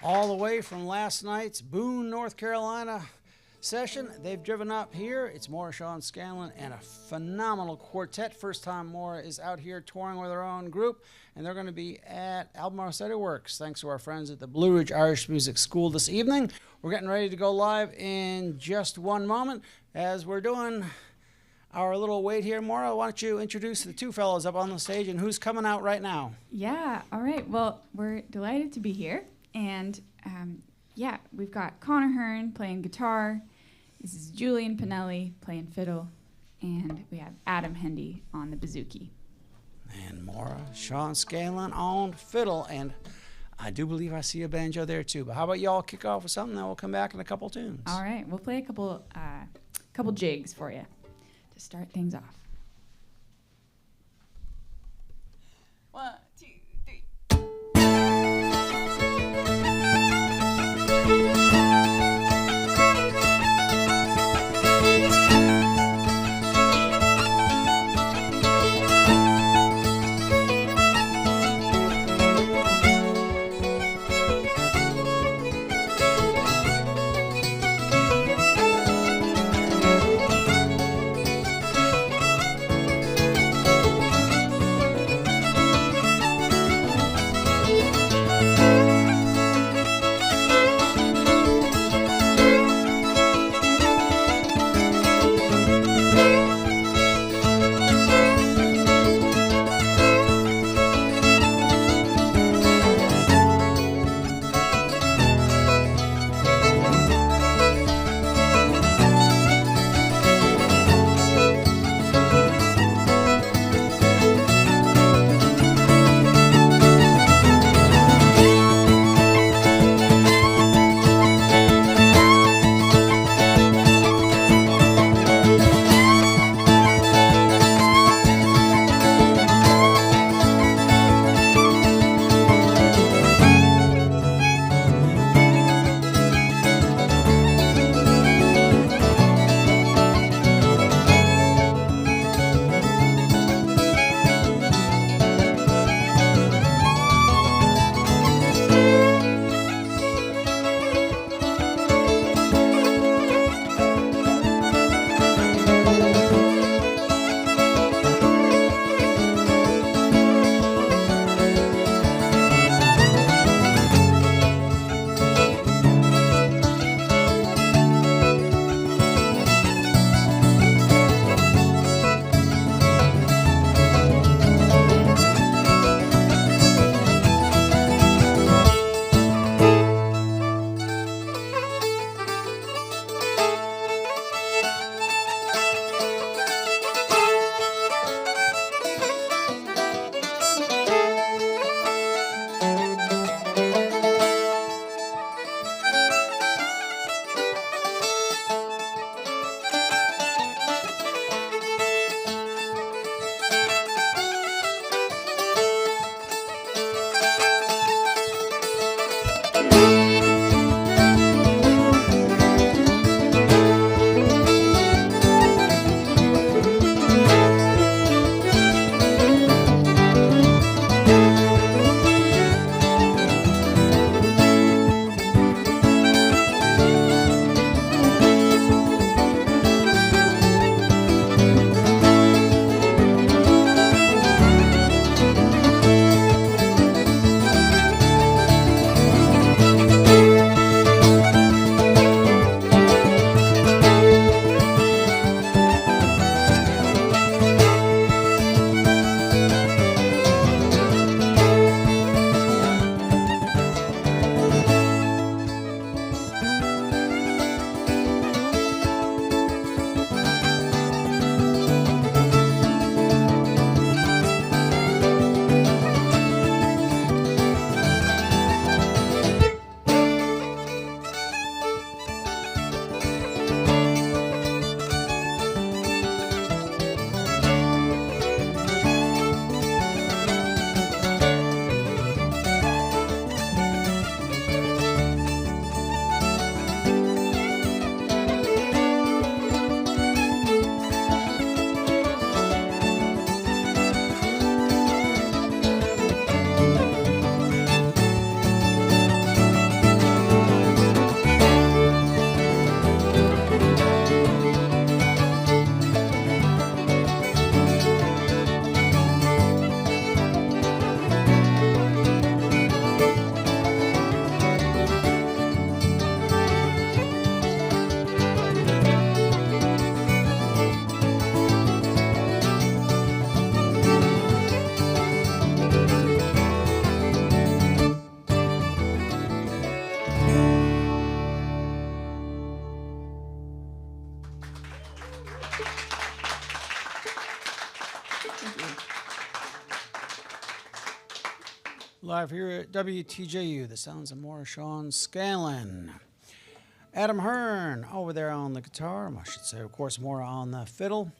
all the way from last night's Boone, North Carolina session. They've driven up here. It's Maura Shawn Scanlin and a phenomenal quartet. First time Maura is out here touring with her own group, and they're going to be at Albemarle Study Works, thanks to our friends at the Blue Ridge Irish Music School this evening. We're getting ready to go live in just one moment. As we're doing our little wait here, Maura, why don't you introduce the two fellows up on the stage and who's coming out right now? Yeah, all right. Well, we're delighted to be here. And yeah, we've got Conor Hearn playing guitar. This is Julian Pinelli playing fiddle. And we have Adam Hendey on the bouzouki. And Maura Shawn Scanlin on fiddle. And I do believe I see a banjo there too. But how about y'all kick off with something, then we'll come back in a couple tunes. All right, we'll play a couple jigs for you to start things off. 1, 2, 3. Live here at WTJU, the sounds of Maura Shawn Scanlin. Adam Hearn over there on the guitar, I should say, of course, Maura on the fiddle.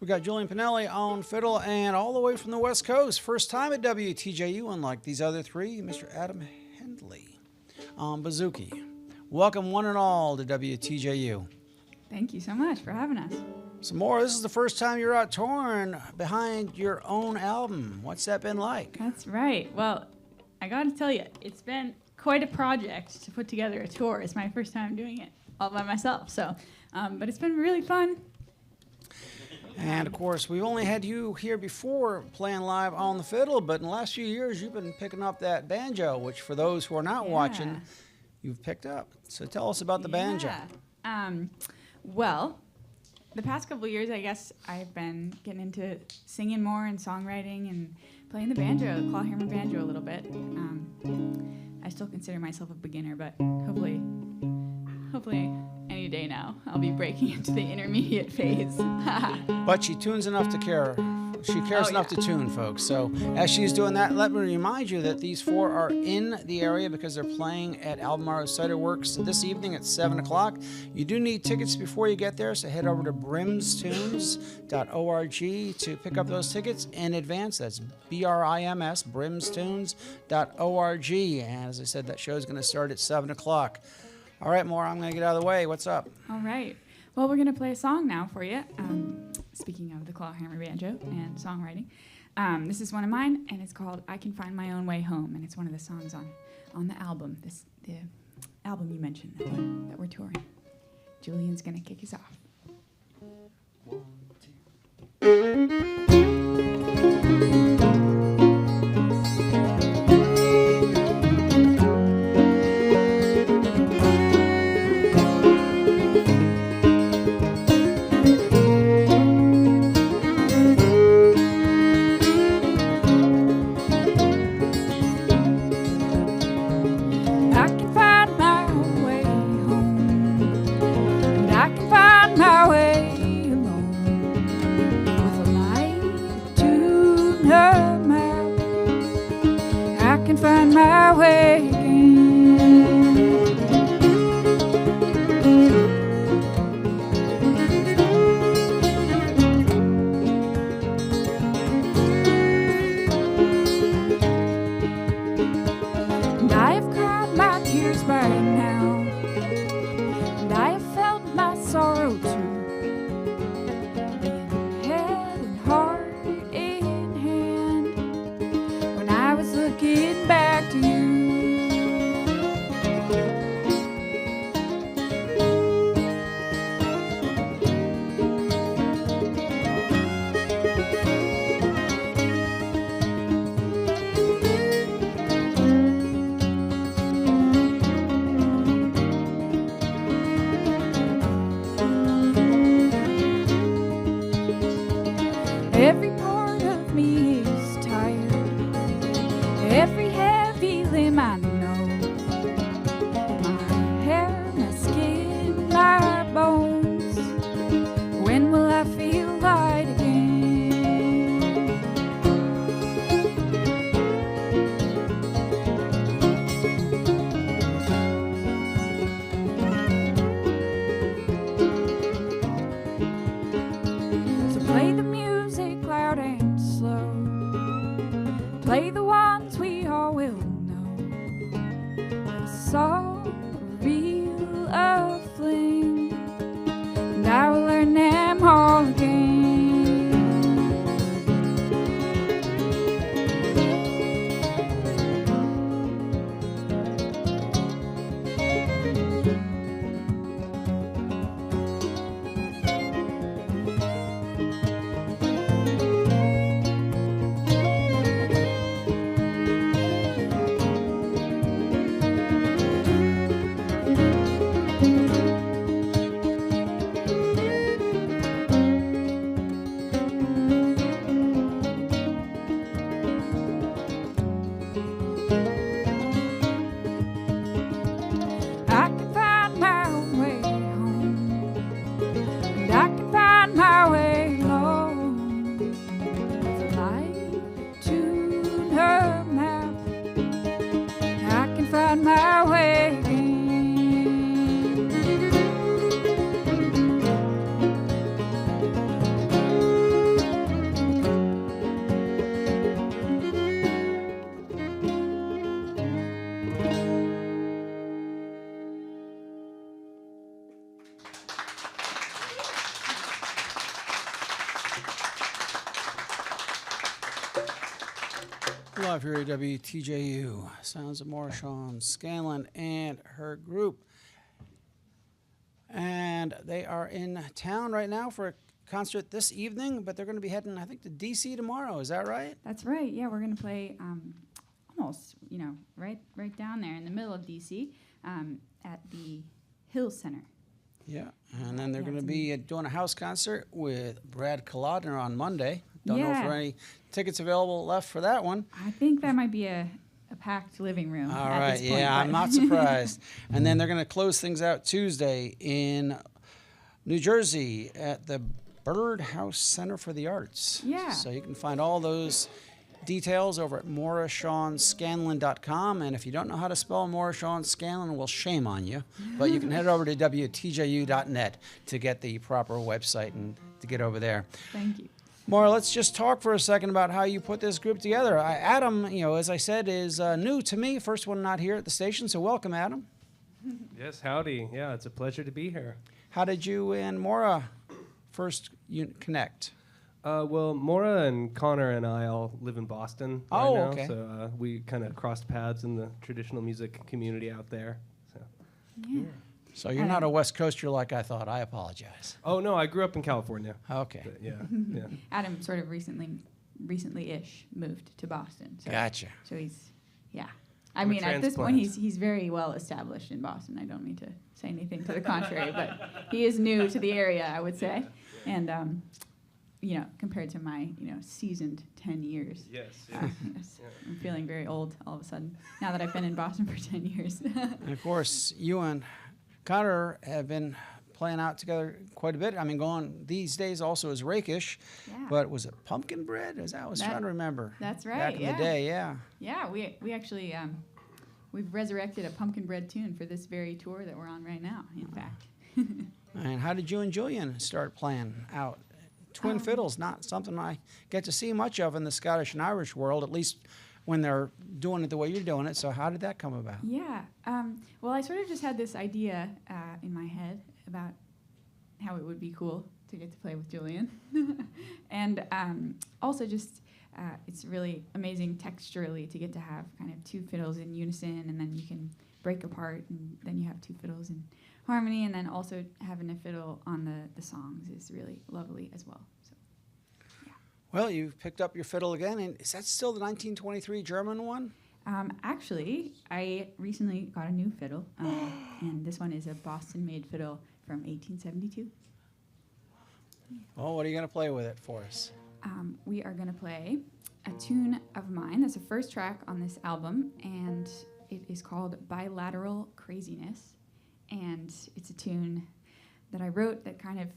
We got Julian Pinelli on fiddle, and all the way from the West Coast, first time at WTJU, unlike these other three, Mr. Adam Hendey on bouzouki. Welcome one and all to WTJU. Thank you so much for having us. So Maura, this is the first time you're out touring behind your own album. What's that been like? That's right. Well, I got to tell you, it's been quite a project to put together a tour. It's my first time doing it all by myself. So, but it's been really fun. And of course, we've only had you here before playing live on the fiddle, but in the last few years, you've been picking up that banjo, which for those who are not watching, you've picked up. So tell us about the banjo. Well, the past couple of years, I guess I've been getting into singing more and songwriting and playing the banjo, the clawhammer banjo a little bit. I still consider myself a beginner, but hopefully any day now I'll be breaking into the intermediate phase. But she tunes enough to care. She cares enough to tune, folks. So as she's doing that, let me remind you that these four are in the area because they're playing at Albemarle Cider Works this evening at 7 o'clock. You do need tickets before you get there, so head over to brimstunes.org to pick up those tickets in advance. That's BRIMS, brimstunes.org. And as I said, that show is going to start at 7 o'clock. All right, Maura, I'm going to get out of the way. What's up? All right. Well, we're going to play a song now for you. Speaking of the clawhammer banjo and songwriting, this is one of mine, and it's called "I Can Find My Own Way Home," and it's one of the songs on the album. The album you mentioned that we're touring. Julian's going to kick us off. 1, 2. Live here at WTJU. Sounds of Maura Shawn Scanlin and her group. And they are in town right now for a concert this evening, but they're going to be heading, I think, to D.C. tomorrow. Is that right? That's right. Yeah, we're going to play almost, right down there in the middle of D.C. At the Hill Center. Yeah, and then they're going to be doing a house concert with Brad Kolodner on Monday. Don't know if there are any tickets available left for that one. I think that might be a packed living room. All at right, this point, I'm not surprised. And then they're going to close things out Tuesday in New Jersey at the Birdhouse Center for the Arts. Yeah. So you can find all those details over at maurashawnscanlin.com. And if you don't know how to spell Maura Shawn Scanlin, well, shame on you. But you can head over to WTJU.net to get the proper website and to get over there. Thank you. Maura, let's just talk for a second about how you put this group together. Adam, as I said, is new to me. First one not here at the station, so welcome, Adam. Yes, howdy. Yeah, it's a pleasure to be here. How did you and Maura first connect? Well, Maura and Conor and I all live in Boston right now, okay. So we kind of crossed paths in the traditional music community out there. So. Yeah. So you're not a West Coaster like I thought. I apologize. Oh no, I grew up in California. Okay. But yeah. Adam sort of recently-ish moved to Boston. So, Gotcha. So he's, yeah. I'm a At this point, transplant. he's very well established in Boston. I don't mean to say anything to the contrary, but he is new to the area, I would say. And, compared to my, seasoned 10 years. Yes. I'm feeling very old all of a sudden, now that I've been in Boston for 10 years. And of course, you and Conor have been playing out together quite a bit. I mean, going these days also as Rakish, Yeah. but was it Pumpkin Bread? I was trying to remember. That's right, Back in the day, yeah. Yeah, we actually, we've resurrected a pumpkin bread tune for this very tour that we're on right now, in fact. And how did you and Julian start playing out? Twin fiddles, not something I get to see much of in the Scottish and Irish world, at least when they're doing it the way you're doing it. So how did that come about? Yeah. Well, I sort of just had this idea in my head about how it would be cool to get to play with Julian. And also just it's really amazing texturally to get to have kind of two fiddles in unison, and then you can break apart, and then you have two fiddles in harmony, and then also having a fiddle on the songs is really lovely as well. So, yeah. Well, you picked up your fiddle again, and is that still the 1923 German one? Actually, I recently got a new fiddle, and this one is a Boston-made fiddle from 1872. Oh, what are you going to play with it for us? We are going to play a tune of mine. That's the first track on this album, and it is called Bilateral Craziness. And it's a tune that I wrote that kind of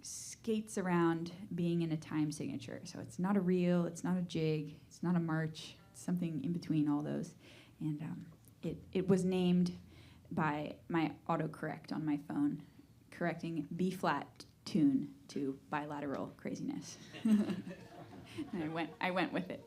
skates around being in a time signature. So it's not a reel, it's not a jig, it's not a march, it's something in between all those. And it was named by my autocorrect on my phone, correcting B-flat tune to bilateral craziness. And I went with it.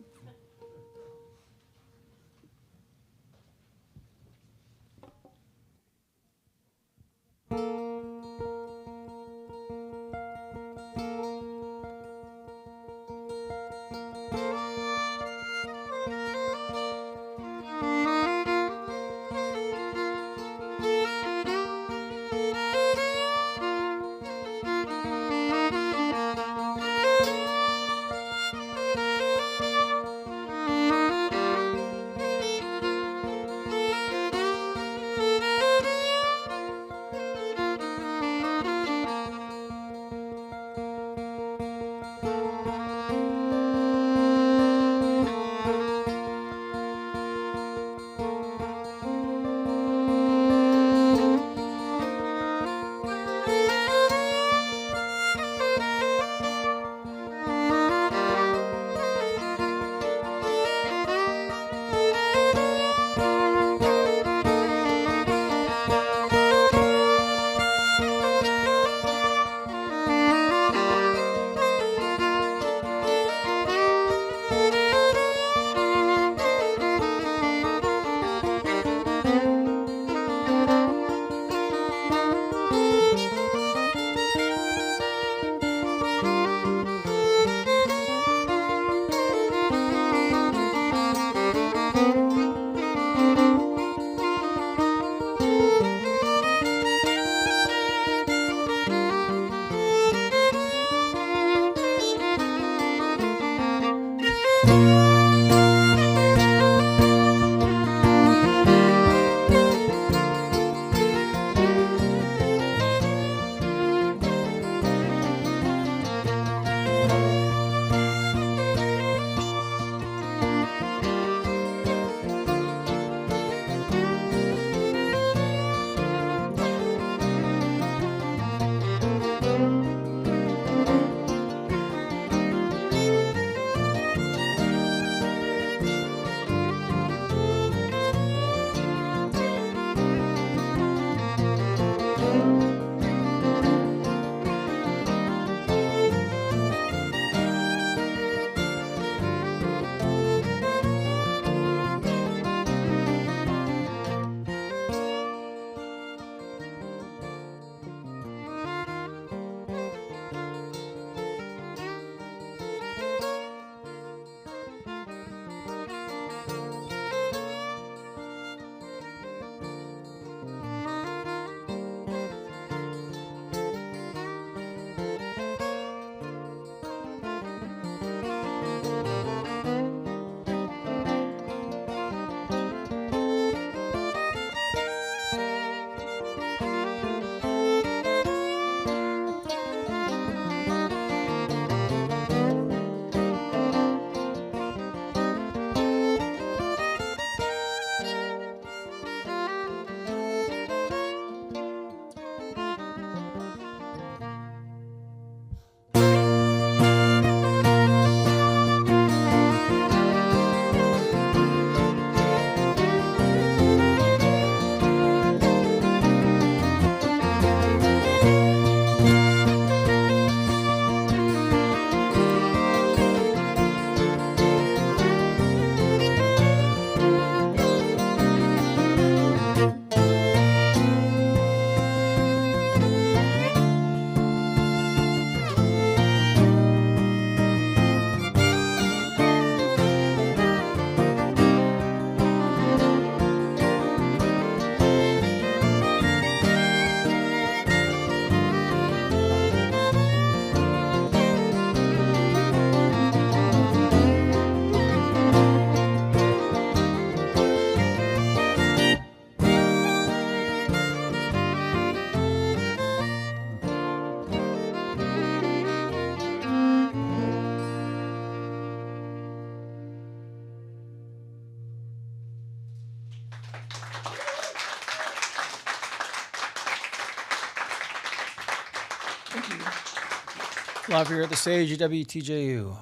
Live here at the stage at WTJU.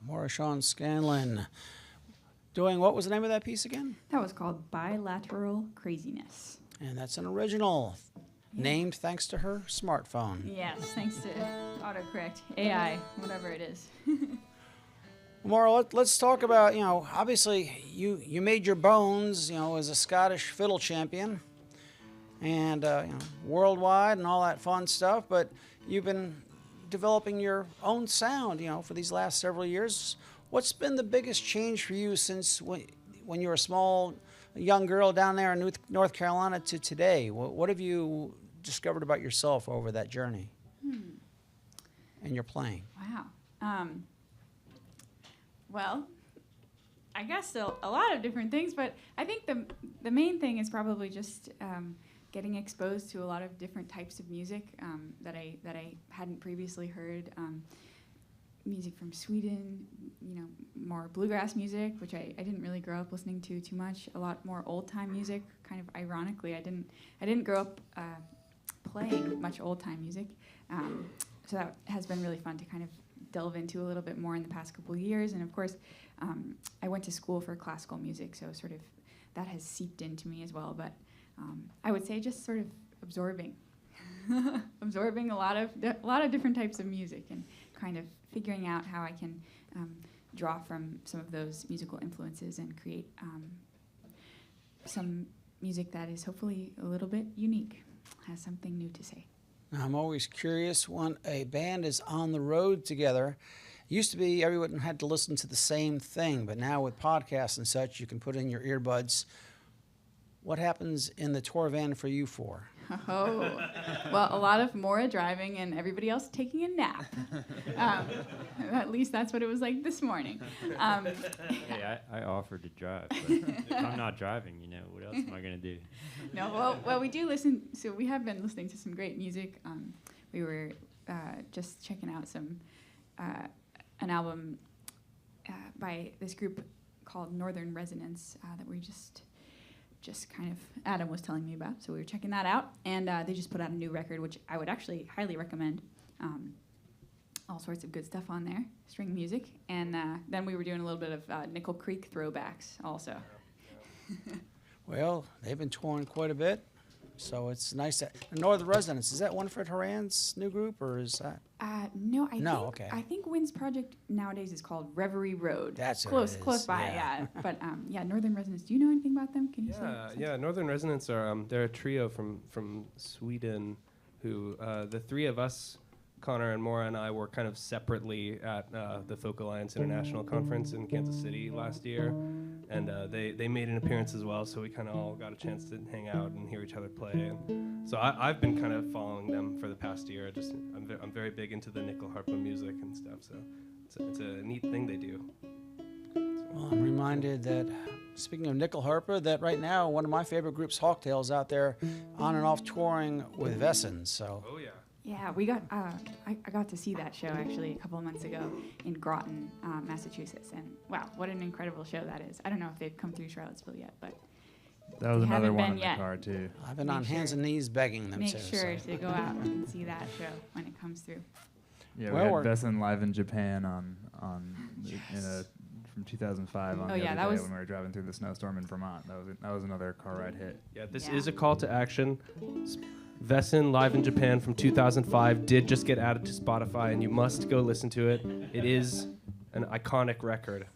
Maura Shawn Scanlin doing, what was the name of that piece again? That was called Bilateral Craziness. And that's an original, named thanks to her smartphone. Yes, thanks to autocorrect, AI, whatever it is. Maura, let's talk about, obviously you made your bones, as a Scottish Fiddle Champion and, worldwide and all that fun stuff, but you've been developing your own sound, for these last several years. What's been the biggest change for you since when you were a young girl down there in North Carolina to today? What have you discovered about yourself over that journey and your playing? Wow. Well, I guess a lot of different things, but I think the main thing is probably just getting exposed to a lot of different types of music that I hadn't previously heard. Music from Sweden, more bluegrass music, which I didn't really grow up listening to too much. A lot more old time music. Kind of ironically, I didn't grow up playing much old time music, so that has been really fun to kind of delve into a little bit more in the past couple of years. And of course, I went to school for classical music, so sort of that has seeped into me as well. But I would say just sort of absorbing a lot of different types of music and kind of figuring out how I can draw from some of those musical influences and create some music that is hopefully a little bit unique, has something new to say. I'm always curious when a band is on the road together. It used to be everyone had to listen to the same thing, but now with podcasts and such, you can put in your earbuds. What happens in the tour van for you four? Oh, well, a lot of Maura driving and everybody else taking a nap. At least that's what it was like this morning. Hey, I offered to drive, but if I'm not driving, what else am I going to do? No, well, we do listen. So we have been listening to some great music. We were just checking out an album by this group called Northern Resonance that we just kind of Adam was telling me about. So we were checking that out, and they just put out a new record, which I would actually highly recommend. All sorts of good stuff on there, string music, and then we were doing a little bit of Nickel Creek throwbacks also. Well, they've been touring quite a bit, so it's nice that Northern Resonance, is that Winifred Horan's new group, or is that? No, Okay. I think Wynn's project nowadays is called Reverie Road. That's close, what it is. close by, yeah. But Northern Resonance. Do you know anything about them? Can you say? Yeah. Northern Resonance are they're a trio from Sweden, who the three of us, Conor and Maura and I, were kind of separately at the Folk Alliance International Conference in Kansas City last year, and they made an appearance as well. So we kind of all got a chance to hang out and hear each other play. And so I've been kind of following them for the past year. I'm very big into the nickel harpa music and stuff. So it's a neat thing they do. Well, I'm reminded that, speaking of nickel harpa, that right now one of my favorite groups, Hawktail's out there on and off touring with Vessens. So. Oh yeah. Yeah, we got. I got to see that show actually a couple of months ago in Groton, Massachusetts, and wow, what an incredible show that is! I don't know if they've come through Charlottesville yet, but that was another haven't one been in yet. the car too. I've been on hands and knees begging them Make to. sure so. to go out and see that show when it comes through. Yeah, Well, we had Besson live in Japan from 2005 on Oh, the yeah, other that day was- when we were driving through the snowstorm in Vermont. That was another car ride hit. Yeah, this Yeah. is a call to action. Vesson live in Japan from 2005 did just get added to Spotify, and you must go listen to it. It is an iconic record.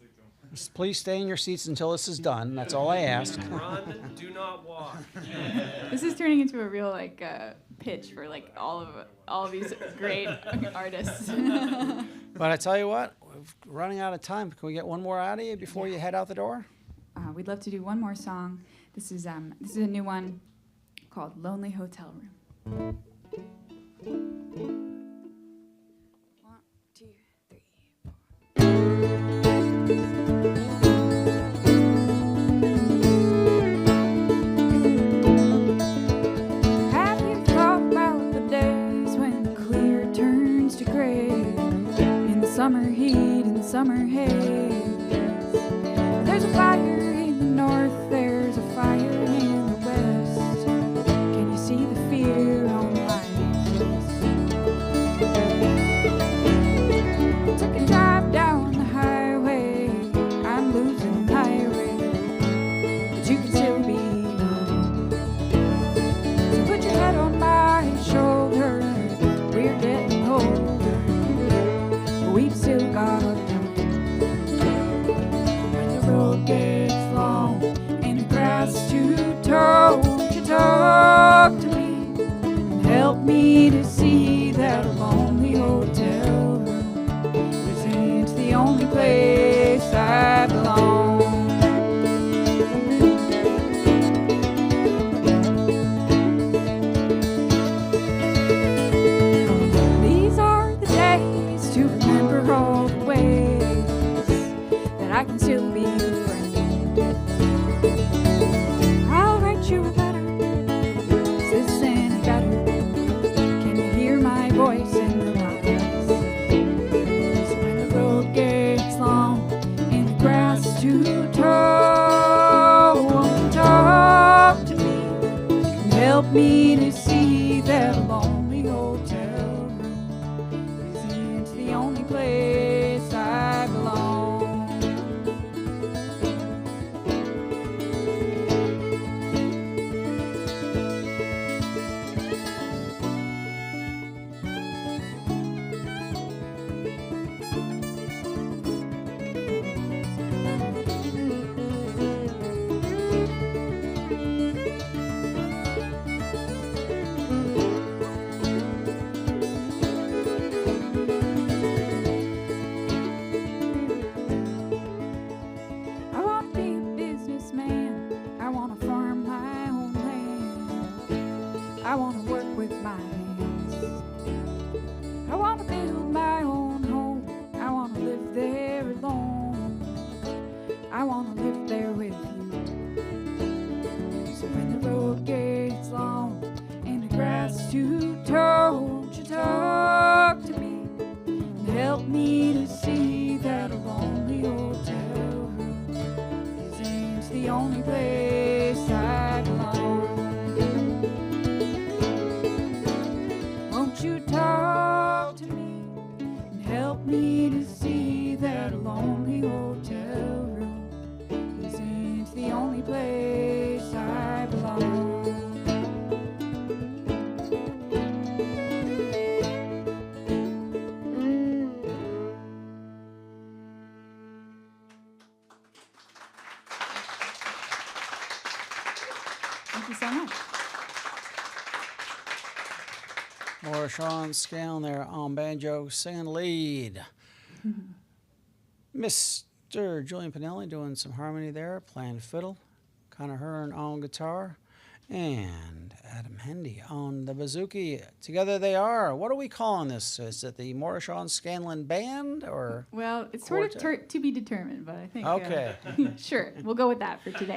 Just please stay in your seats until this is done. That's all I ask. Run, do not walk. This is turning into a real pitch for all of these great artists. But I tell you what, we're running out of time. Can we get one more out of you before you head out the door? We'd love to do one more song. This is a new one called "Lonely Hotel Room." 1, 2, 3, 4. Have you thought about the days when the clear turns to gray in the summer heat and summer haze? There's a fire in the north, there's a fire in the west. Can you see the fear on my face? Took a drive down the highway, I'm losing my way, but you can still be mine. So put your head on my shoulder, we're getting older, but we've still got time. Road gets long and the grass too tall. Won't you talk to me and help me to see that lonely hotel room isn't the only place I belong. These are the days to remember all the ways that I can still be your friend. I'll write you a letter. Is this any better? Can you hear my voice in the lines? So when the road gets long and the grass too tall, won't you talk to me and help me to see that a lonely hotel room isn't the only place I belong. I want to live there with you. So when the road gets long and the grass is too tall, won't you talk to me and help me to see that a lonely hotel room isn't the only place I belong. Won't you talk to me and help me to see that a lonely hotel room isn't the only place I belong. Thank you so much. Maura Shawn Scanlin there on banjo, singing lead. Mr. Julian Pinelli doing some harmony there, playing fiddle. Conor Hearn on guitar. And Adam Hendey on the bouzouki. Together they are. What are we calling this? Is it the Maura Shawn Scanlin Band or? Well, it's sort of to be determined, but I think Okay. sure, we'll go with that for today.